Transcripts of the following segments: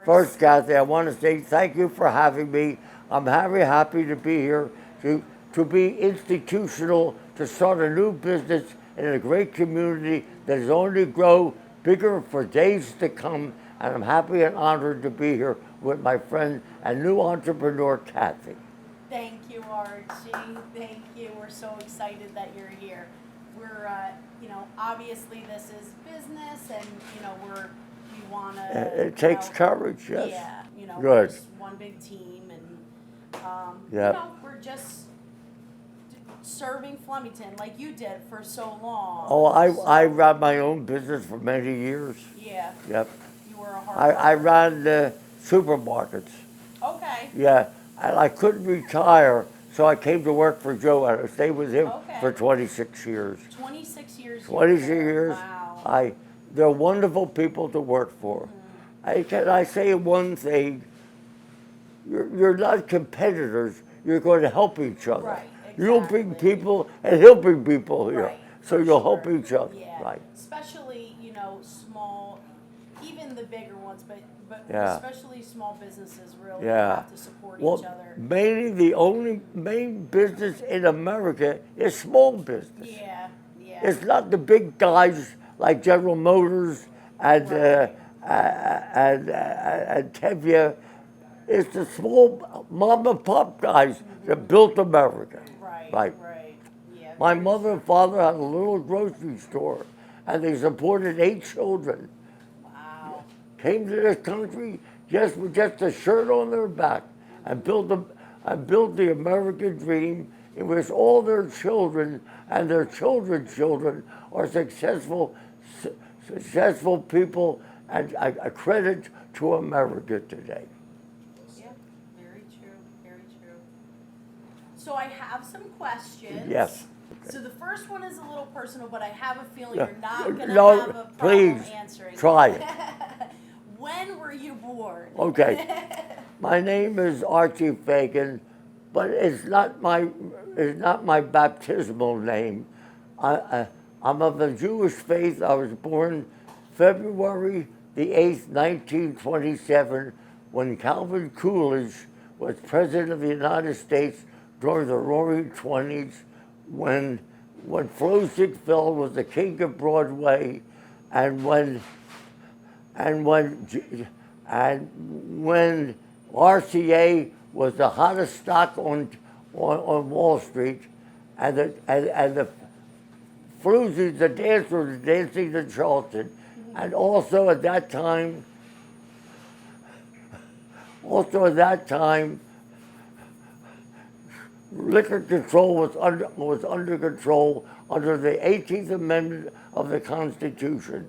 First, Kathy, I want to say thank you for having me. I'm very happy to be here, to be institutional, to start a new business in a great community that is only grow bigger for days to come. And I'm happy and honored to be here with my friend and new entrepreneur, Kathy. Thank you, Archie. Thank you. We're so excited that you're here. We're, obviously this is business, and we want to. It takes courage, yes. Yeah, we're Good. just one big team, and Yep. we're just serving Flemington like you did for so long. Oh, I So, ran my own business for many years. yeah, Yep. you were a hard I worker. ran supermarkets. Okay. Yeah, and I couldn't retire, so I came to work for Joe, and I stayed with him Okay. for 26 years. 26 years. you 26 were there. years. Wow. They're wonderful people to work for. Can I say one thing? You're not competitors. You're going to help each other. Right, You'll bring exactly. people, and he'll bring people here. Right, So for you'll sure. help each other. Yeah. Right. Especially, small, even the bigger ones, but Yeah. especially small businesses really Yeah. have to support Well, each other. mainly the only main business in America is small business. Yeah, yeah. It's not the big guys like General Motors and Right. and Tevye. It's the small mom and pop guys that built America. Right, Right. right. Yeah. My very mother and father had a little grocery store, and they supported 8 children. Wow. Came to this country just with just a shirt on their back, and built the American dream, in which all their children and their children's children are successful people, and a credit to America today. Yeah, very true, very true. So I have some questions. Yes. So the first one is a little personal, but I have a feeling Yeah. you're not going to No, have a problem please, answering. try it. When were you born? Okay. My name is Archie Fagan, but it's not my baptismal name. I'm of the Jewish faith. I was born February the 8th, 1927, when Calvin Coolidge was president of the United States during the Roaring '20s, when Flo Ziegfeld was the king of Broadway, and when RCA was the hottest stock on Wall Street, and the Floozies, the dancers, were dancing to Charleston, and also at that time, liquor control was under control under the 18th Amendment of the Constitution.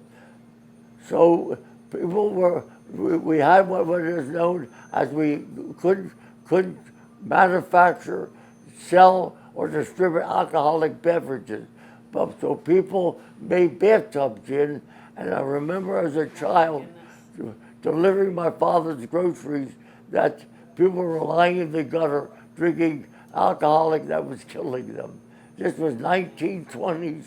So we had what is known as we couldn't manufacture, sell, or distribute alcoholic beverages. But so people made bathtub gin, and I remember as a child delivering my father's groceries that people were lying in the gutter drinking alcoholic that was killing them. This was 1920s.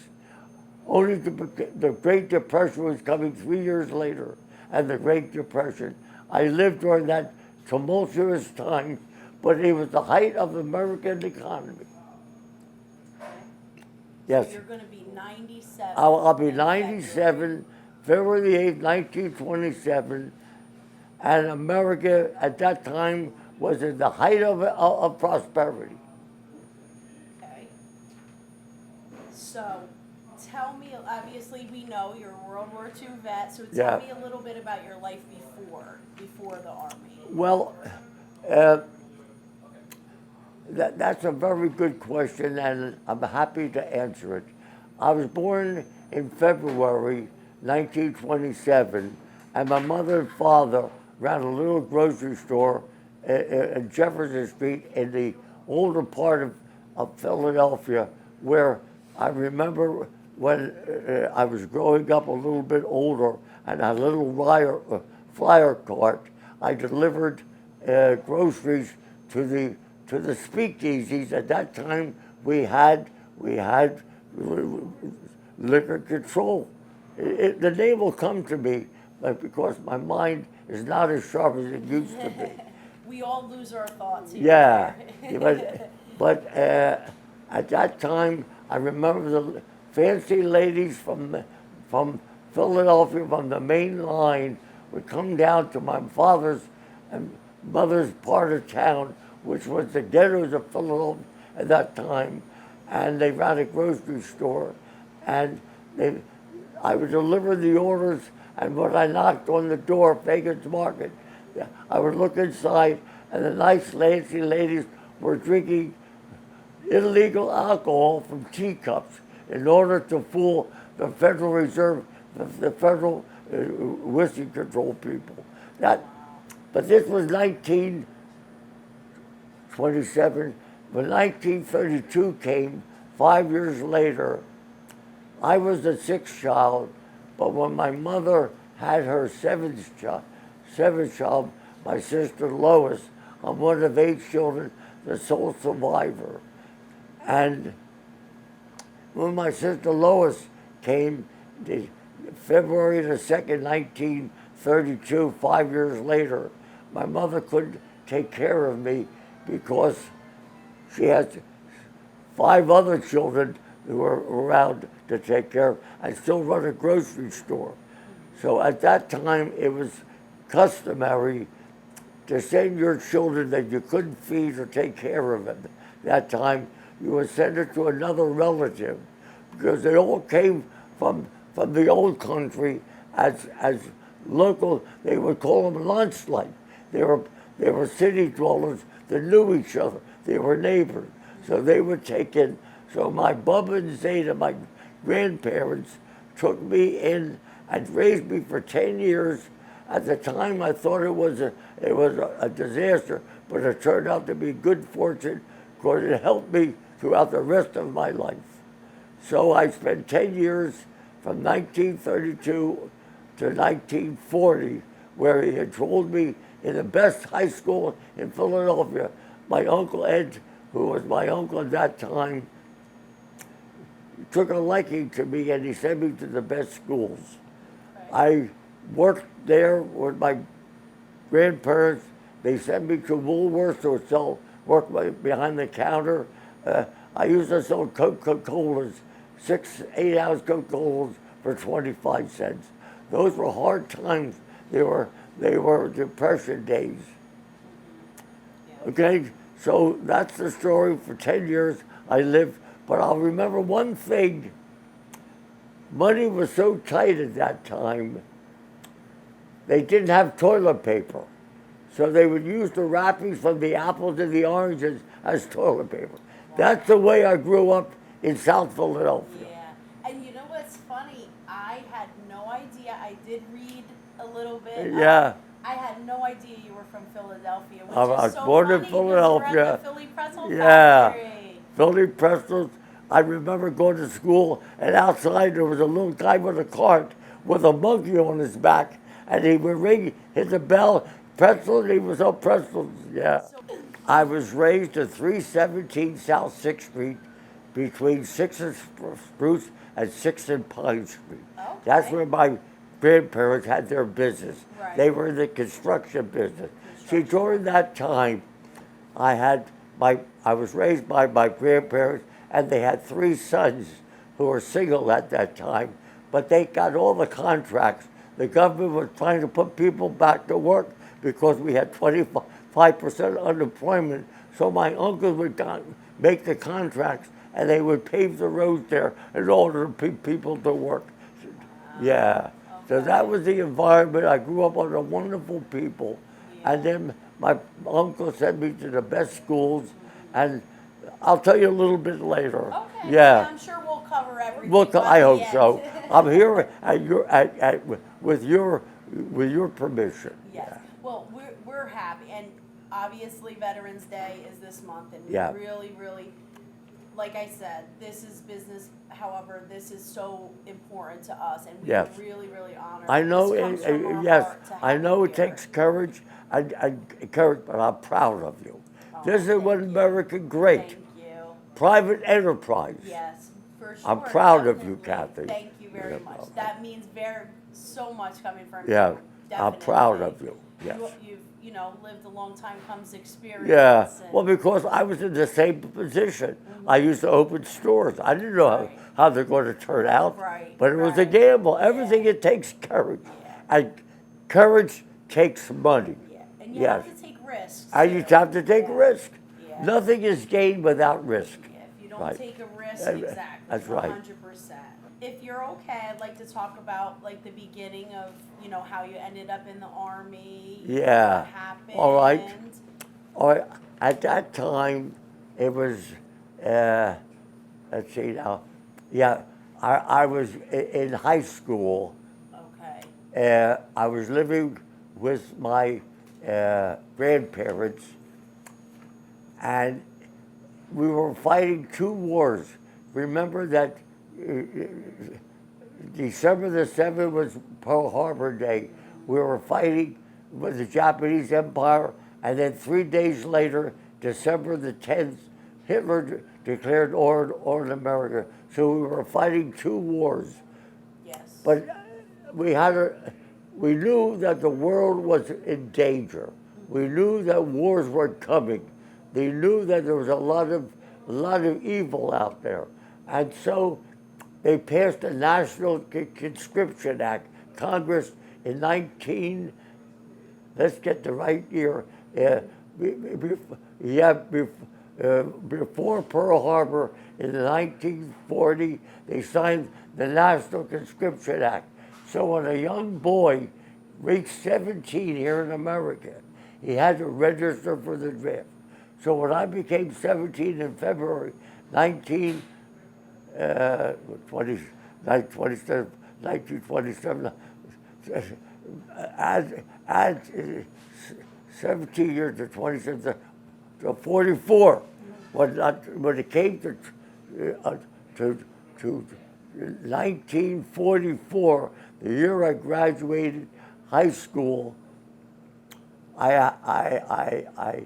Only the Great Depression was coming 3 years later, and the Great Depression. I lived during that tumultuous time, but it was the height of the American economy. Yes. So you're going to be 97. I'll be in 97, February the 8th, 1927, and America at that time was at the height of prosperity. Okay. So, tell me, obviously we know you're a World War II vet, so tell Yeah. me a little bit about your life before the Army. Well, that's a very good question, and I'm happy to answer it. I was born in February 1927, and my mother and father ran a little grocery store in Jefferson Street in the older part of Philadelphia, where I remember when I was growing up a little bit older and had a little flyer cart. I delivered groceries to the speakeasies. At that time, we had liquor control. The name will come to me, but because my mind is not as sharp as it used to be. We all lose our thoughts here. Yeah, but at that time, I remember the fancy ladies from Philadelphia, from the main line, would come down to my father's and mother's part of town, which was the ghettos of Philadelphia at that time, and they ran a grocery store, and I would deliver the orders, and when I knocked on the door of Fagan's Market, I would look inside, and the nice fancy ladies were drinking illegal alcohol from teacups in order to fool the Federal Reserve, the federal whiskey control people. But this was 1927. When 1932 came, 5 years later, I was the sixth child, but when my mother had her seventh child, my sister Lois, I'm one of 8 children, the sole survivor. And when my sister Lois came, February the 2nd, 1932, 5 years later, my mother couldn't take care of me because she had 5 other children who were around to take care of and still run a grocery store. So at that time, it was customary to send your children that you couldn't feed or take care of them. That time, you would send it to another relative because they all came from the old country as local. They would call them landslide. They were city dwellers that knew each other. They were neighbors, so they would take in. So my Bubba and Zeta, my grandparents, took me in and raised me for 10 years. At the time, I thought it was a disaster, but it turned out to be good fortune because it helped me throughout the rest of my life. So I spent 10 years from 1932 to 1940, where he enrolled me in the best high school in Philadelphia. My Uncle Ed, who was my uncle at that time, took a liking to me and he sent me to the best schools. I worked there with my grandparents. They sent me to Woolworths to sell, work behind the counter. I used to sell Coca-Colas, 6 8-ounce Coca-Colas for 25 cents. Those were hard times. They were Depression days. Okay, so that's the story. For 10 years I lived, but I'll remember one thing. Money was so tight at that time, they didn't have toilet paper. So they would use the wrappings from the apples and the oranges as toilet paper. Wow. That's the way I grew up in South Philadelphia. Yeah, and you know what's funny? I had no idea. I did read a little bit. Yeah. I had no idea you were from Philadelphia, which I was so born funny in Philadelphia. You're at the Philly Pretzel Yeah. factory. Philly pretzels. I remember going to school, and outside there was a little guy with a cart with a monkey on his back, and he would hit the bell, pretzel, and he was on pretzels. Yeah. I was raised at 317 South 6th Street, between 6th and Spruce and 6th and Pine Street. Okay. That's where my grandparents had their business. Right. They were in the construction business. See, during that time, I was raised by my grandparents, and they had 3 sons who were single at that time, but they got all the contracts. The government was trying to put people back to work because we had 25% unemployment, so my uncles would make the contracts, and they would pave the roads there in order to put people to work. Yeah. So that was the environment. I grew up under wonderful people. Yeah. And then my uncle sent me to the best schools, and I'll tell you a little bit later. Okay. Yeah. I'm sure we'll cover everything. I hope so. I'm here with your permission. Yes. Yeah. Well, we're happy, and obviously Veterans Day is this month, and we really, like I said, this is business. However, this is so important to us, and we really honor. I know, I know it here. takes courage, courage, but I'm proud of you. This is what America great. Thank you. Private enterprise. Yes, for sure. I'm proud of you, definitely. Kathy. Thank you. you very much. That means so much coming from Yeah, you. I'm proud Definitely. of you. Yes. You've lived a long time, comes experience. Yeah, and- well, because I was in the same position. I used to open stores. I didn't know Right. how they're going to turn out, Right, but it was a right. gamble. Everything, Yeah. it takes courage. Yeah. And courage takes money. Yeah, and you Yes. have to take risks. I used too. to have to take Yeah. risk. Yeah. Nothing is gained without risk. Yeah, if you don't Right. take a risk, Yeah, exactly. that's right. 100%. If you're okay, I'd like to talk about like the beginning of, how you ended up in the Army. Yeah. What happened. All right. Or at that time, it was, let's see now, yeah, I was in high school. Okay. I was living with my grandparents, and we were fighting two wars. Remember that December the 7th was Pearl Harbor Day. We were fighting with the Japanese Empire, and then 3 days later, December the 10th, Hitler declared war on America. So we were fighting two wars. Yes. But we knew that the world was in danger. We knew that wars were coming. They knew that there was a lot of evil out there. And so they passed the National Conscription Act. Congress in let's get the right year, before Pearl Harbor in 1940, they signed the National Conscription Act. So when a young boy reached 17 here in America, he had to register for the draft. So when I became 17 in February 1927, add 17 years to 27, to 44. When it came to 1944, the year I graduated high school, I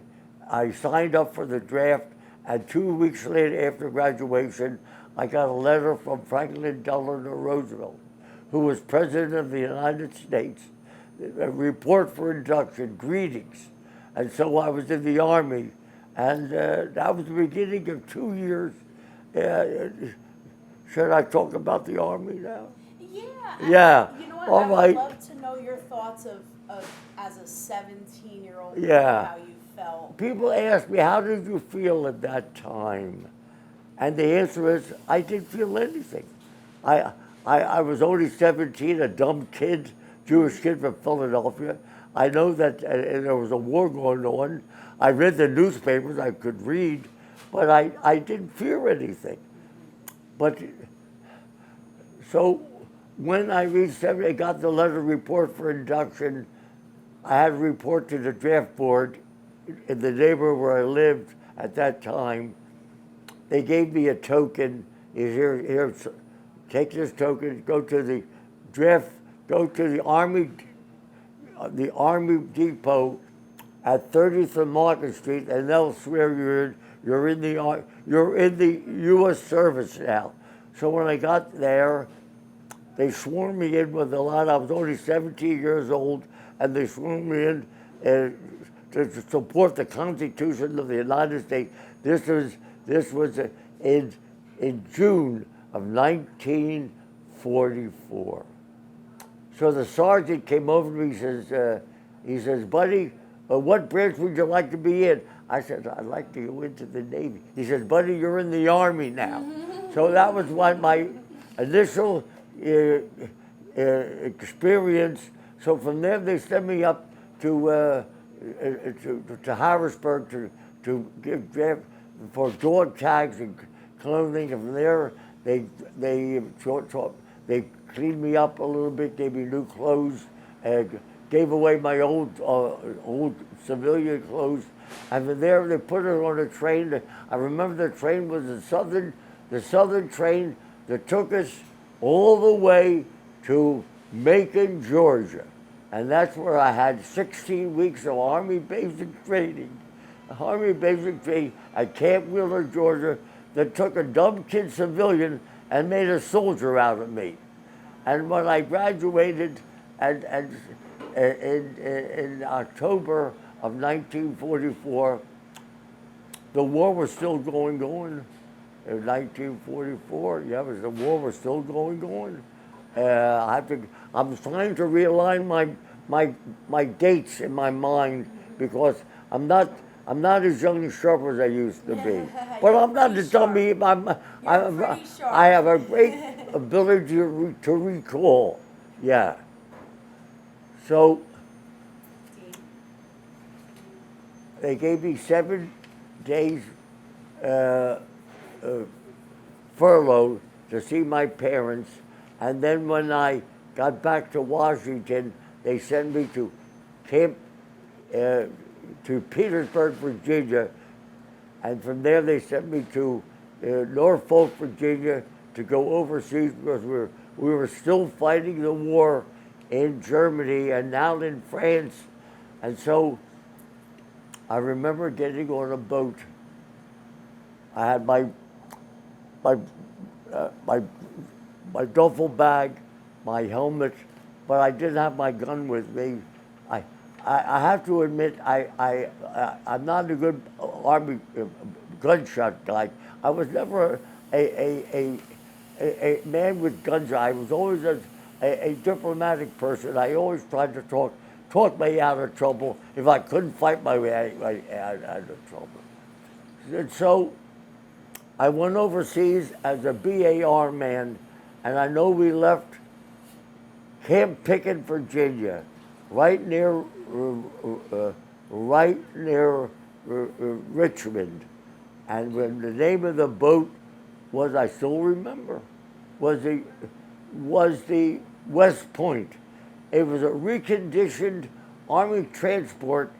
signed up for the draft, and 2 weeks later after graduation, I got a letter from Franklin Delano Roosevelt, who was President of the United States, a report for induction, greetings. And so I was in the Army, and that was the beginning of 2 years. Should I talk about the Army now? Yeah. Yeah. You know what? All right. I would love to know your thoughts of as a 17-year-old, Yeah. how you felt. People ask me, how did you feel at that time? And the answer is, I didn't feel anything. I was only 17, a dumb kid, Jewish kid from Philadelphia. I know that there was a war going on. I read the newspapers, I could read, but I didn't fear anything. But so when I reached 17, I got the letter report for induction. I had to report to the draft board in the neighborhood where I lived at that time. They gave me a token. Here, take this token, go to the draft, go to the Army Depot at 30th and Market Street, and they'll swear you're in the U.S. service now. So when I got there, they swore me in with a lot. I was only 17 years old, and they swore me in to support the Constitution of the United States. This was in June of 1944. So the sergeant came over to me. He says, buddy, what branch would you like to be in? I said, I'd like to go into the Navy. He says, buddy, you're in the Army now. So that was my initial experience. So from there, they sent me up to Harrisburg to give draft for dog tags and clothing. And from there, they cleaned me up a little bit, gave me new clothes, gave away my old civilian clothes. And from there, they put it on a train. I remember the train was the southern train that took us all the way to Macon, Georgia. And that's where I had 16 weeks of Army basic training. Army basic training at Camp Wheeler, Georgia, that took a dumb kid civilian and made a soldier out of me. And when I graduated and in October of 1944, the war was still going. In 1944, yeah, the war was still going. I'm trying to realign my dates in my mind because I'm not as young and sharp as I used to be. But I'm not a dummy. I have a great ability to recall. Yeah. So they gave me 7 days furlough to see my parents, and then when I got back to Washington, they sent me to camp to Petersburg, Virginia, and from there they sent me to Norfolk, Virginia, to go overseas because we were still fighting the war in Germany and now in France, and so I remember getting on a boat. I had my duffel bag, my helmet, but I didn't have my gun with me. I have to admit I'm not a good Army gunshot guy. I was never a man with guns. I was always a diplomatic person. I always tried to talk me out of trouble if I couldn't fight my way out of trouble. And so I went overseas as a BAR man, and I know we left Camp Pickett, Virginia, right near Richmond. And when the name of the boat was, I still remember, was the West Point. It was a reconditioned Army transport.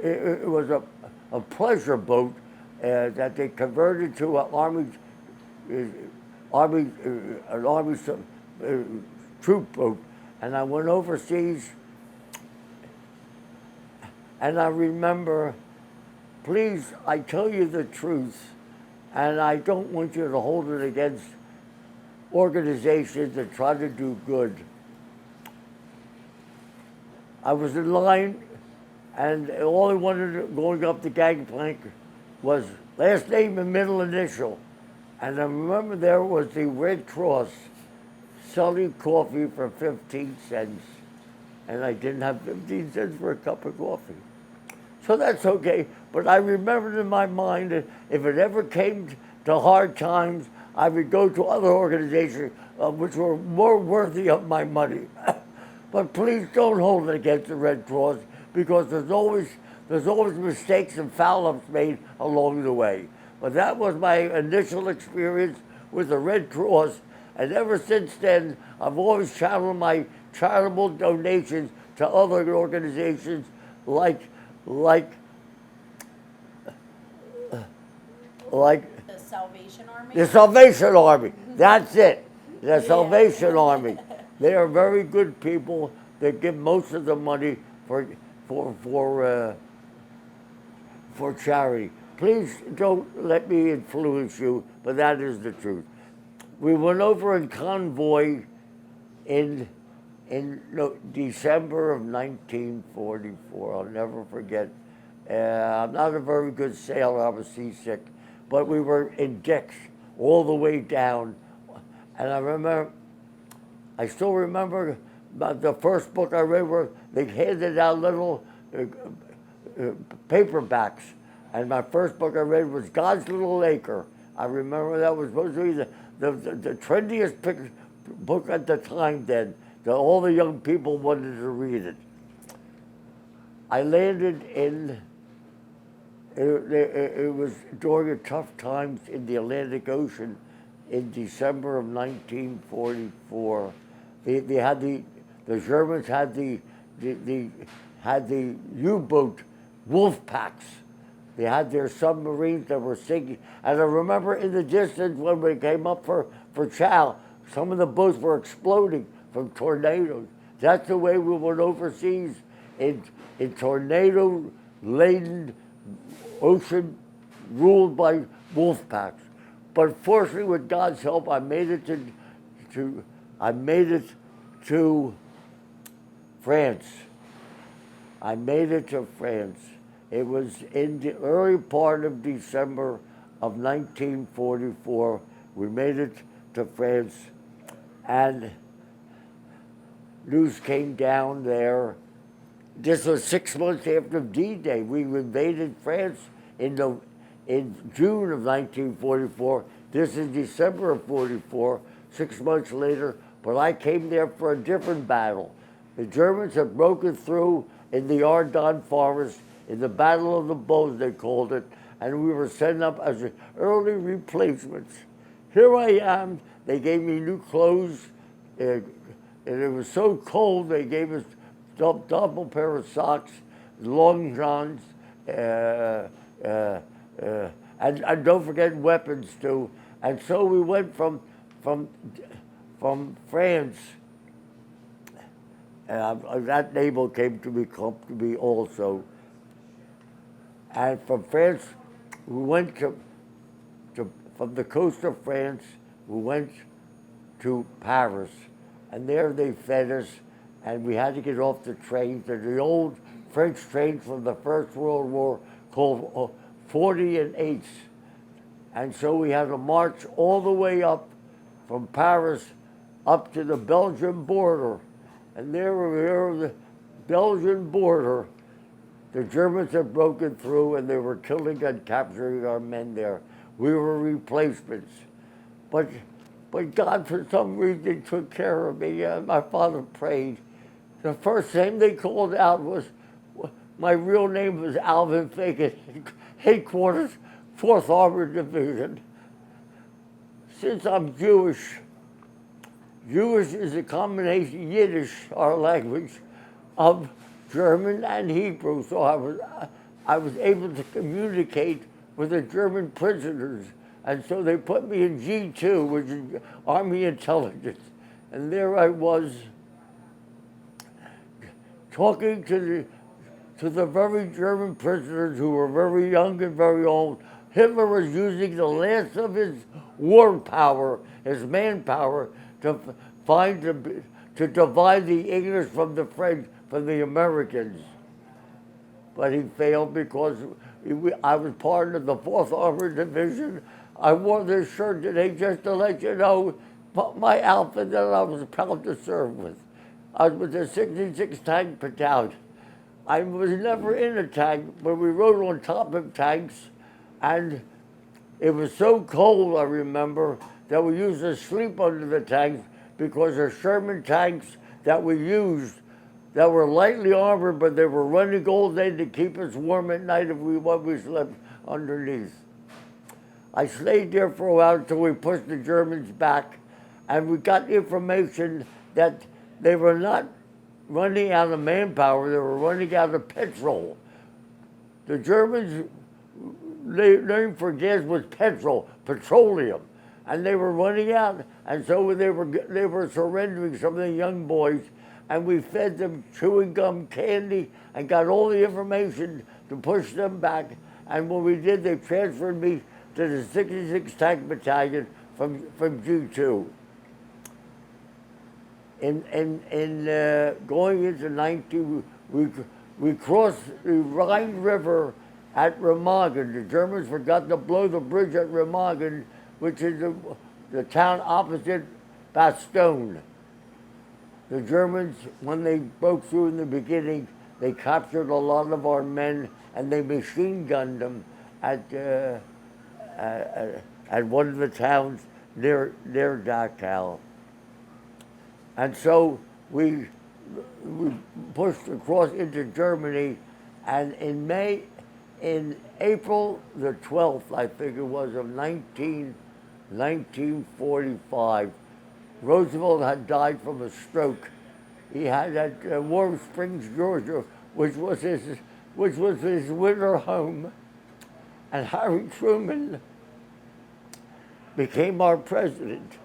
It was a pleasure boat that they converted to an army troop boat. And I went overseas, and I remember, please, I tell you the truth, and I don't want you to hold it against organizations that try to do good. I was in line, and all I wanted going up the gangplank was last name and middle initial. And I remember there was the Red Cross selling coffee for 15 cents. And I didn't have 15 cents for a cup of coffee. So that's okay. But I remembered in my mind that if it ever came to hard times, I would go to other organizations which were more worthy of my money. But please don't hold it against the Red Cross, because there's always mistakes and foul-ups made along the way. But that was my initial experience with the Red Cross, and ever since then, I've always channeled my charitable donations to other organizations like the Salvation Army. The Salvation Army. That's it. The Salvation Army. They are very good people. They give most of the money for charity. Please don't let me influence you, but that is the truth. We went over in convoy in December of 1944. I'll never forget. I'm not a very good sailor. I was seasick, but we were in decks all the way down, and I still remember about the first book I read where they handed out little paperbacks. And my first book I read was God's Little Acre. I remember that was supposed to be the trendiest book at the time then. All the young people wanted to read it. I landed it was during the tough times in the Atlantic Ocean in December of 1944. The Germans had the U-boat wolf packs. They had their submarines that were sinking. And I remember in the distance when we came up for chow, some of the boats were exploding from tornadoes. That's the way we went overseas, in tornado-laden ocean ruled by wolf packs. But fortunately, with God's help, I made it to I made it to France. I made it to France. It was in the early part of December of 1944. We made it to France, and news came down there. This was 6 months after D-Day. We invaded France in June of 1944. This is December of 44, 6 months later, but I came there for a different battle. The Germans had broken through in the Ardennes forest, in the Battle of the Bulge, they called it, and we were sent up as early replacements. Here I am. They gave me new clothes, and it was so cold, they gave us double pair of socks, long johns, and don't forget weapons too. And so we went from France. That name came to me also. And from France, we went from the coast of France, we went to Paris. And there they fed us, and we had to get off the trains. They're the old French trains from the First World War called 40 and 8s. And so we had to march all the way up from Paris up to the Belgian border. And there we were, the Belgian border. The Germans had broken through, and they were killing and capturing our men there. We were replacements. But God, for some reason, took care of me. My father prayed. The first name they called out was, my real name was Alvin Fagan, headquarters, 4th Armored Division. Since I'm Jewish is a combination, Yiddish, our language, of German and Hebrew. So I was able to communicate with the German prisoners. And so they put me in G2, which is Army Intelligence. And there I was talking to the very German prisoners who were very young and very old. Hitler was using the last of his war power, his manpower, to divide the English from the French, from the Americans. But he failed because I was part of the 4th Armored Division. I wore this shirt today just to let you know my outfit that I was proud to serve with. I was with the 66th Tank Battalion. I was never in a tank, but we rode on top of tanks, and it was so cold, I remember, that we used to sleep under the tanks because the Sherman tanks that we used that were lightly armored, but they were running all day to keep us warm at night if we slept underneath. I stayed there for a while until we pushed the Germans back, and we got information that they were not running out of manpower, they were running out of petrol. The Germans' name for gas was petroleum, and they were running out, and so they were surrendering some of the young boys, and we fed them chewing gum, candy, and got all the information to push them back. And when we did, they transferred me to the 66th Tank Battalion from G2. In going into 19, we crossed the Rhine River at Remagen. The Germans forgot to blow the bridge at Remagen, which is the town opposite Bastogne. The Germans, when they broke through in the beginning, they captured a lot of our men, and they machine gunned them at one of the towns near Dachau. And so we pushed across into Germany, and in April the 12th, I think it was, of 1945, Roosevelt had died from a stroke. He had at Warm Springs, Georgia, which was his winter home, and Harry Truman became our president.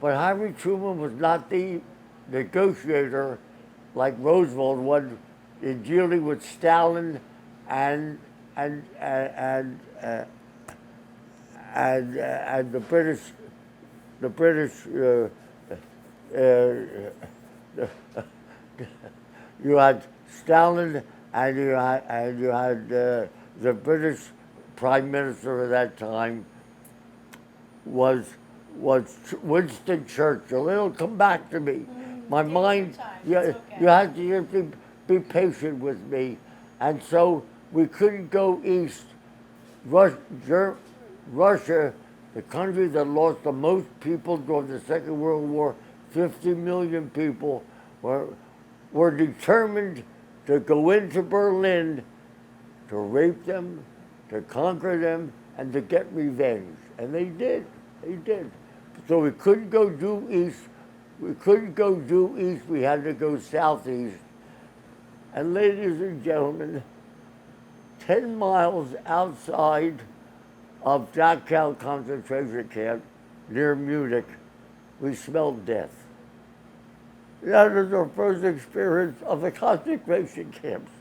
But Harry Truman was not the negotiator like Roosevelt was in dealing with Stalin and the British you had Stalin, and you had the British Prime Minister at that time was Winston Churchill. It'll come back to me. My Take your mind, time. you, It's okay. you have to just be patient with me. And so we couldn't go east. Russia, the country that lost the most people during the Second World War, 50 million people, were determined to go into Berlin to rape them, to conquer them, and to get revenge. And they did. They did. So we couldn't go due east. We couldn't go due east. We had to go southeast. And ladies and gentlemen, 10 miles outside of Dachau concentration camp near Munich, we smelled death. That was our first experience of the concentration camps.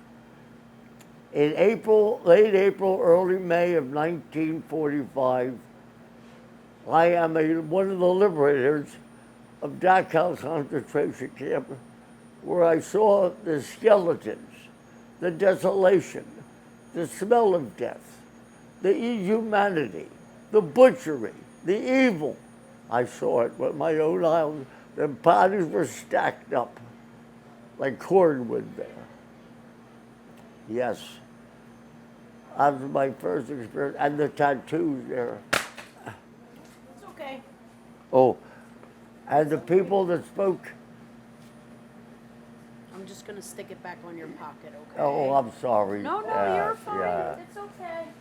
In April, late April, early May of 1945, I am one of the liberators of Dachau concentration camp, where I saw the skeletons, the desolation, the smell of death, the inhumanity, the butchery, the evil. I saw it with my own eyes. The bodies were stacked up like cordwood there. Yes, that was my first experience, and the tattoos there. It's okay. Oh, and the people that spoke. I'm just gonna stick it back on your pocket, okay? Oh, I'm sorry. No, you're fine. Yeah. It's okay.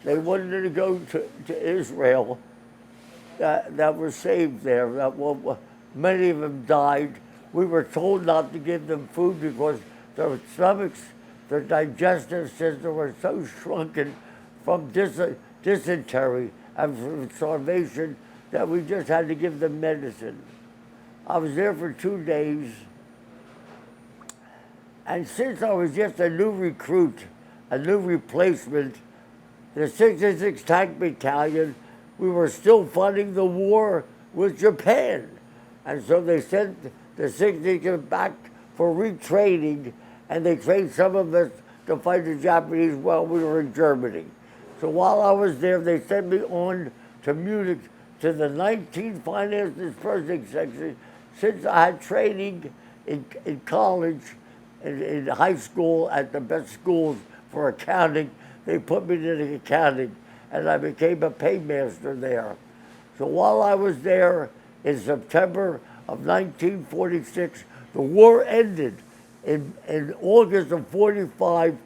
They wanted to go to Israel that were saved there. Many of them died. We were told not to give them food because their stomachs, their digestive system were so shrunken from dysentery and from starvation that we just had to give them medicine. I was there for 2 days. And since I was just a new recruit, a new replacement, the 66th Tank Battalion, we were still fighting the war with Japan. And so they sent the 66th back for retraining, and they trained some of us to fight the Japanese while we were in Germany. So while I was there, they sent me on to Munich to the 19th Finance Dispersing Section. Since I had training in college, in high school, at the best schools for accounting, they put me into accounting, and I became a paymaster there. So while I was there in September of 1946, the war ended. In August of 45,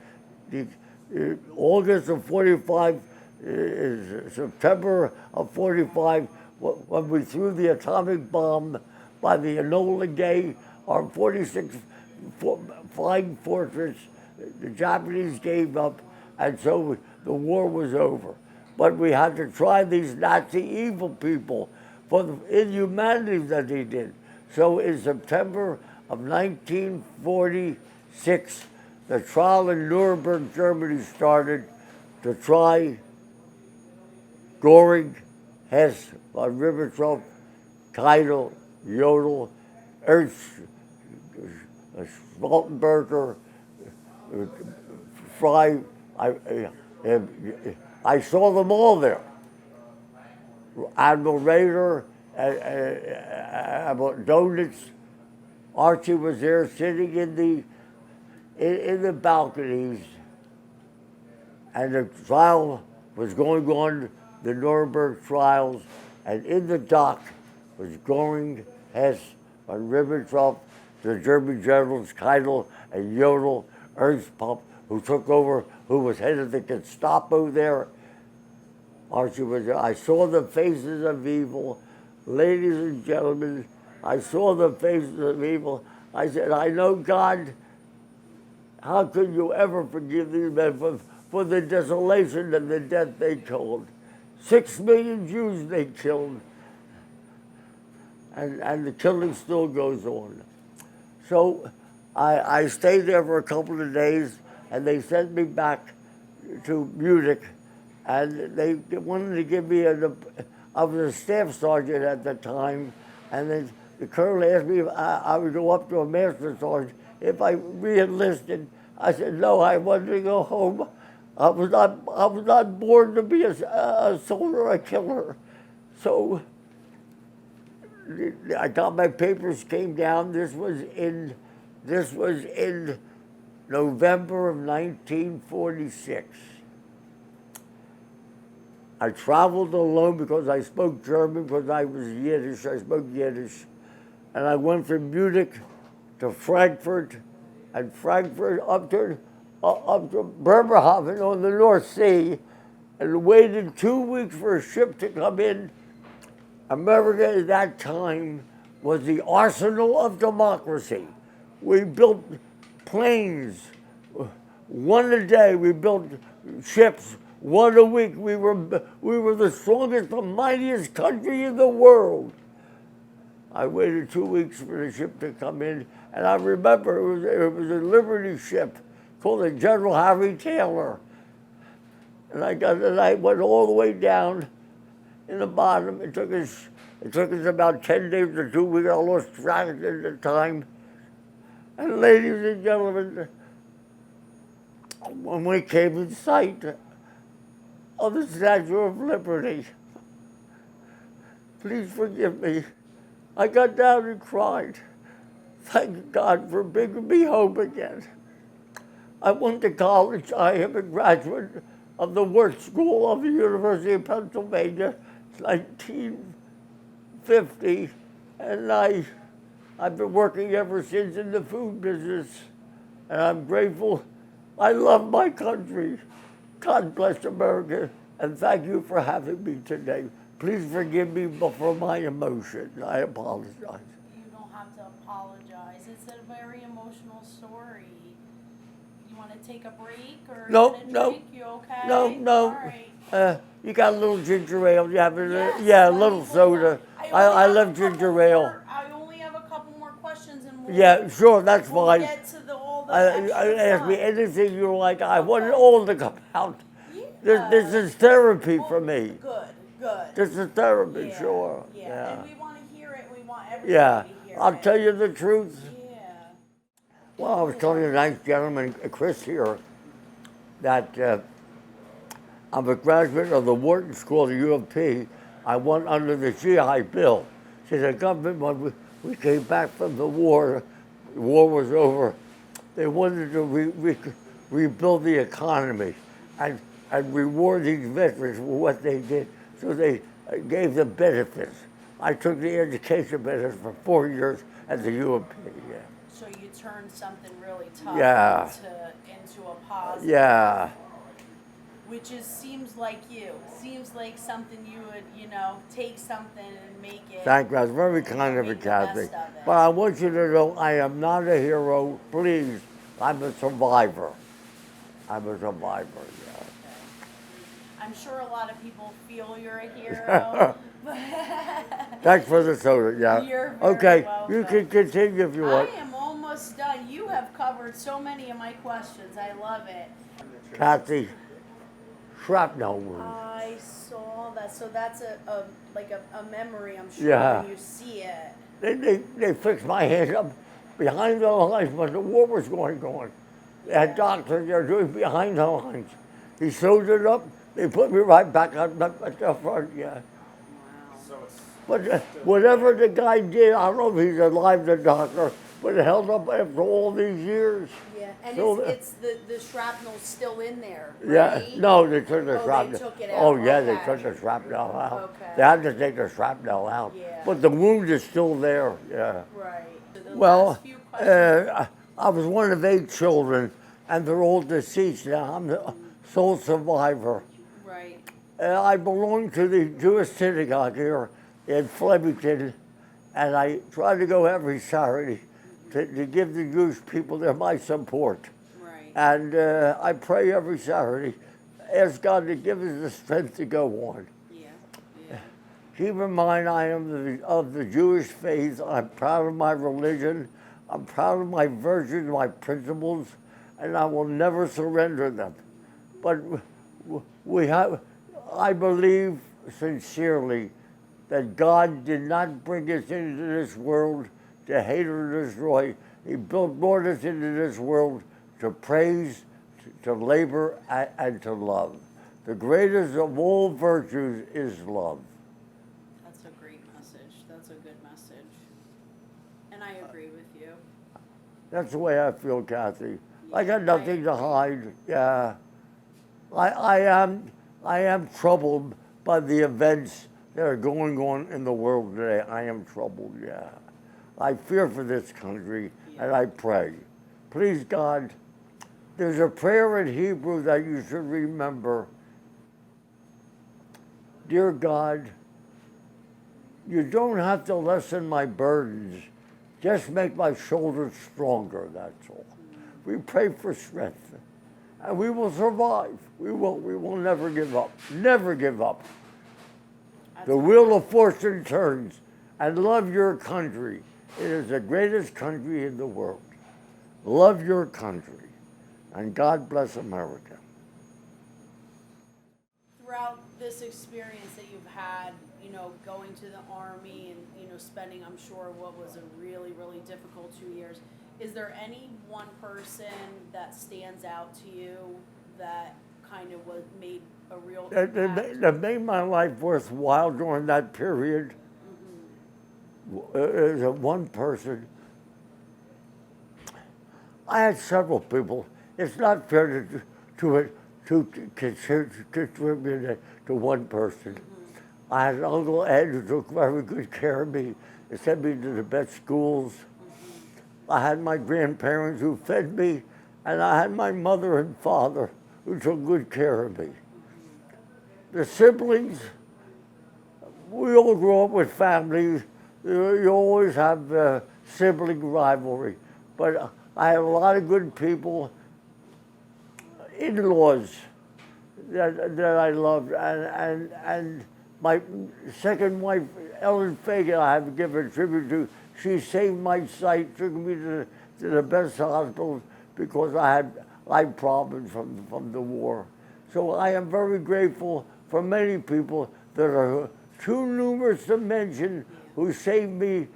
September of 45, when we threw the atomic bomb by the Enola Gay, our 46th Flying Fortress, the Japanese gave up, and so the war was over. But we had to try these Nazi evil people for the inhumanity that they did. So in September of 1946, the trial in Nuremberg, Germany started to try Göring, Hess, von Ribbentrop, Keitel, Jodl, Ernst, Schmaltenberger, Fry. I saw them all there. Admiral Rader, Admiral Donitz, Archie was there sitting in the balconies, and the trial was going on, the Nuremberg trials, and in the dock was Göring, Hess, von Ribbentrop, the German generals Keitel and Jodl, Ernst Pupp, who took over, who was head of the Gestapo there. Archie was there. I saw the faces of evil. Ladies and gentlemen, I saw the faces of evil. I said, I know, God, how could you ever forgive these men for the desolation and the death they caused? 6 million Jews they killed, and the killing still goes on. So I stayed there for a couple of days, and they sent me back to Munich, and they wanted to give me I was a staff sergeant at the time, and the colonel asked me if I would go up to a master sergeant if I re-enlisted. I said, no, I wanted to go home. I was not born to be a soldier or a killer. So I got my papers, came down. This was in November of 1946. I traveled alone because I spoke German, because I was Yiddish. I spoke Yiddish. And I went from Munich to Frankfurt, and Frankfurt up to Bremerhaven on the North Sea, and waited 2 weeks for a ship to come in. America at that time was the arsenal of democracy. We built planes, one a day. We built ships, one a week. We were the strongest, the mightiest country in the world. I waited 2 weeks for the ship to come in, and I remember it was a Liberty ship called the General Harry Taylor. And I went all the way down in the bottom. It took us about 10 days or 2 weeks. I lost track at the time. And ladies and gentlemen, when we came in sight of the Statue of Liberty, please forgive me, I got down and cried. Thank God for bringing me home again. I went to college. I am a graduate of the Work School of the University of Pennsylvania, 1950, and I've been working ever since in the food business, and I'm grateful. I love my country. God bless America, and thank you for having me today. Please forgive me for my emotion. I apologize. You don't have to apologize. It's a very emotional story. You want to take a break or No, get a no. drink? You okay? No. All right. You got a little ginger ale. You have Yes, yeah, a let little me- soda. I I only have love a couple ginger ale. more- I only have a couple more questions and we'll, Yeah, sure, that's we'll fine. get to all the extra Ask me stuff. anything you like. I want it all to come out. Yeah. This is therapy Well, for me. Good. This is therapy, Yeah, sure. Yeah. And we want to hear it. We want everybody Yeah, to hear I'll it. tell you the truth. Yeah. Well, I was telling a nice gentleman, Chris here, that I'm a graduate of the Wharton School at U of P. I went under the GI Bill. See, the government, when we came back from the war was over, they wanted to rebuild the economy and reward these veterans for what they did. So they gave them benefits. I took the education benefits for 4 years at the U of P. Yeah. So you turned something really tough Yeah. into a positive. Yeah. Which seems like you. Seems like something you would, take something and make it. Thank you. That's very kind of you, Make the best Kathy. of it. But I want you to know I am not a hero. Please, I'm a survivor. I'm a survivor, yeah. I'm sure a lot of people feel you're a hero. Thanks for the soda, yeah. You're very Okay, welcome. you can continue if you I want. am almost done. You have covered so many of my questions. I love it. Kathy, shrapnel wound. I saw that. So that's a memory, I'm sure, Yeah. when you see it. They fixed my hand up behind the lines when the war was going on. They had doctors there doing behind the lines. He sewed it up. They put me right back at the front, yeah. But whatever the guy did, I don't know if he's alive, the doctor, but it held up after all these years. Yeah, and So, it's the shrapnel's still in there, Yeah, right? no, they took the Oh, shrapnel. they took it out. Oh, yeah, they Okay. took the shrapnel out. Okay. They had to take the shrapnel out. Yeah. But the wound is still there, yeah. Right. So the Well, last few questions. I was one of 8 children, and they're all deceased now. I'm the sole survivor. Right. I belong to the Jewish synagogue here in Flemington, and I try to go every Saturday to give the Jewish people there my support. Right. And I pray every Saturday, ask God to give us the strength to go on. Yeah. Keep in mind, I am of the Jewish faith. I'm proud of my religion. I'm proud of my virtues, my principles, and I will never surrender them. But I believe sincerely that God did not bring us into this world to hate or destroy. He brought us into this world to praise, to labor, and to love. The greatest of all virtues is love. That's a great message. That's a good message. And I agree with you. That's the way I feel, Kathy. I got nothing to hide. Yeah. I am troubled by the events that are going on in the world today. I am troubled, yeah. I fear for this country, and I pray. Please, God, there's a prayer in Hebrew that you should remember. Dear God, you don't have to lessen my burdens. Just make my shoulders stronger, that's all. We pray for strength, and we will survive. We will never give up. Never give up. The wheel of fortune turns, and love your country. It is the greatest country in the world. Love your country, and God bless America. Throughout this experience that you've had, you know, going to the Army and, you know, spending, I'm sure, what was a really, really difficult 2 years, is there any one person that stands out to you that kind of made a real impact? That made my life worthwhile during that period is one person. I had several people. It's not fair to contribute it to one person. I had an Uncle Ed who took very good care of me and sent me to the best schools. I had my grandparents who fed me, and I had my mother and father who took good care of me. The siblings, we all grew up with families. You always have sibling rivalry, but I had a lot of good people, in-laws that I loved, and my second wife, Ellen Fagan, I have to give a tribute to. She saved my sight, took me to the best hospitals because I had eye problems from the war. So I am very grateful for many people that are too numerous to mention who saved me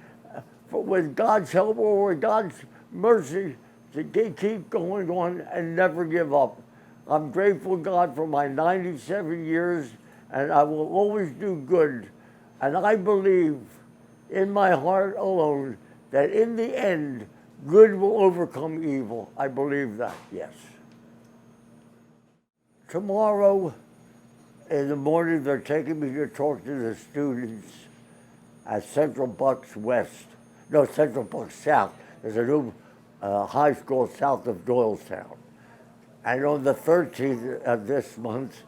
with God's help or with God's mercy to keep going on and never give up. I'm grateful, God, for my 97 years, and I will always do good. And I believe in my heart alone that in the end, good will overcome evil. I believe that, yes. Tomorrow in the morning, they're taking me to talk to the students at Central Bucks West. No, Central Bucks South. There's a new high school south of Doylestown. And on the 13th of this month,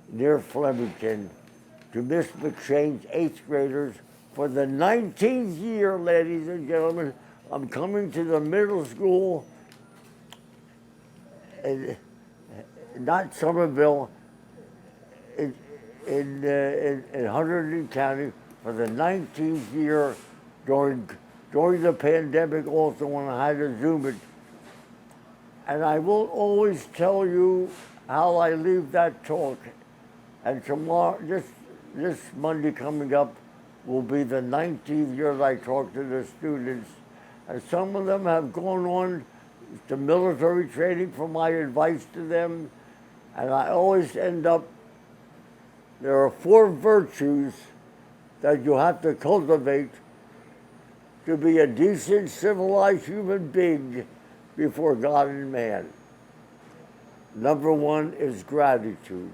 near Flemington, to Miss McShane's 8th graders, for the 19th year, ladies and gentlemen, I'm coming to the middle school, not Somerville, in Hunterdon County, for the 19th year during the pandemic also when I had to Zoom it. And I will always tell you how I leave that talk. And tomorrow, this Monday coming up, will be the 19th year that I talk to the students. And some of them have gone on to military training for my advice to them. And I always end up, there are 4 virtues that you have to cultivate to be a decent, civilized human being before God and man. Number 1 is gratitude.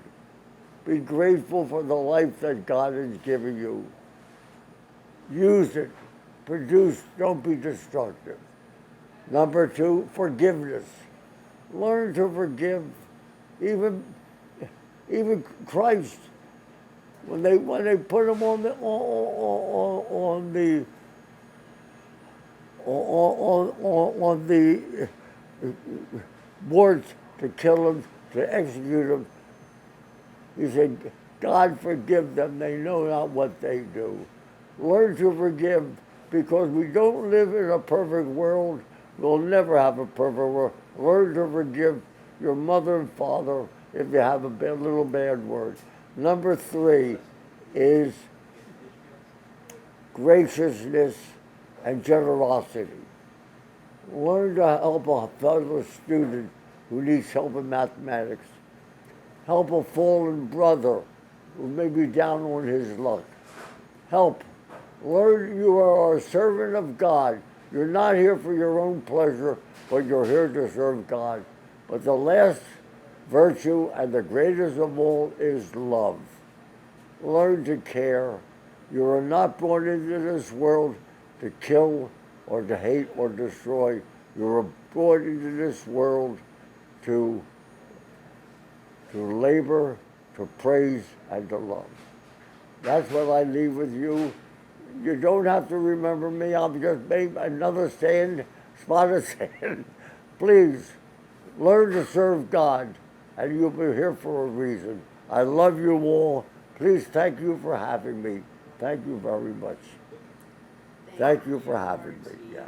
Be grateful for the life that God has given you. Use it. Produce. Don't be destructive. Number 2, forgiveness. Learn to forgive. Even Christ, when they put him on the boards to kill him, to execute him, he said, God forgive them, they know not what they do. Learn to forgive, because we don't live in a perfect world. We'll never have a perfect world. Learn to forgive your mother and father if you have a little bad word. Number 3 is graciousness, and generosity. Learn to help a fellow student who needs help in mathematics. Help a fallen brother who may be down on his luck. Help. Learn you are a servant of God. You're not here for your own pleasure, but you're here to serve God. But the last virtue and the greatest of all is love. Learn to care. You are not brought into this world to kill or to hate or destroy. You are brought into this world to labor, to praise, and to love. That's what I leave with you. You don't have to remember me. I'll just make another spot of sand. Please, learn to serve God, and you'll be here for a reason. I love you all. Please, thank you for having me. Thank you very much. Thank you for having me. Yeah.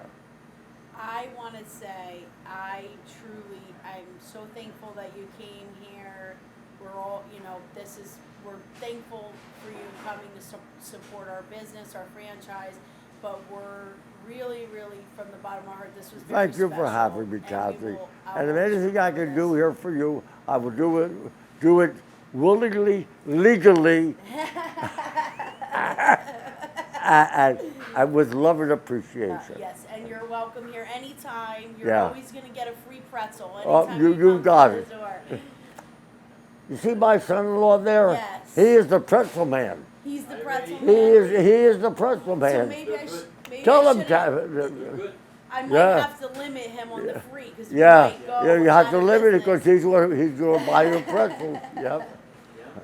I want to say I'm so thankful that you came here. We're all, we're thankful for you coming to support our business, our franchise, but we're really, really, from the bottom of our heart, this was very Thank you for special, having me, and Kathy. I And if will anything I remember can do this. here for you, I will do it willingly, legally, and with love and appreciation. Yes, and you're welcome here anytime. You're Yeah. always going to get a free pretzel Oh, anytime you come got to it. the door. You see my son-in-law there? Yes. He is the pretzel man. He's the pretzel He man. is the pretzel So man. maybe Tell I him, should've- I might Yeah. have to limit him on the free because yeah, might go you have out to of limit it business. because he's going to buy your pretzels. Yep.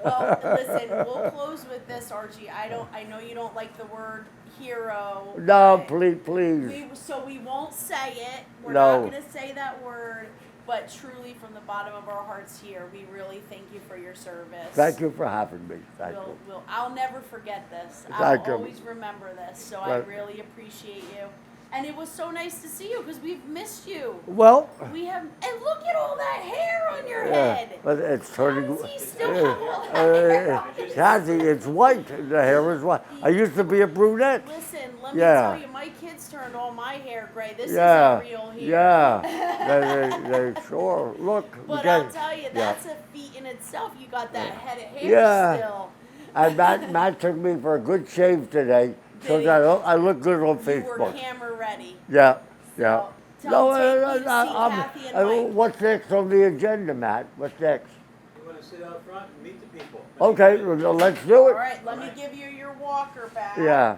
Well, listen, we'll close with this, Archie. I know you don't like the word hero. No, but please. So we won't say it. We're No. not going to say that word. But truly, from the bottom of our hearts here, we really thank you for your service. Thank you for having me. Thank you. I'll never forget this. Thank you. I'll always remember this. So I really appreciate you. And it was so nice to see you because we've missed you. Well, We have, and look at all that hair on your yeah, head. but it's turning. How does he still have all that hair on his Kathy, it's white. The hair is white. I used to be a brunette. Listen, let me Yeah. tell you, my kids turned all my hair gray. This Yeah, isn't real hair. yeah. they sure look. But I'll tell you, that's a feat in itself. You got that head of hair Yeah. still. And Matt took me for a good shave today, so Did he? that I look good on You were Facebook. camera ready. Yeah, yeah. So, take me to see Kathy and Mike. What's next on the agenda, Matt? What's next? You want to sit out front and meet the people. Okay, well, let's do All it. right, let me give you your walker back. Yeah.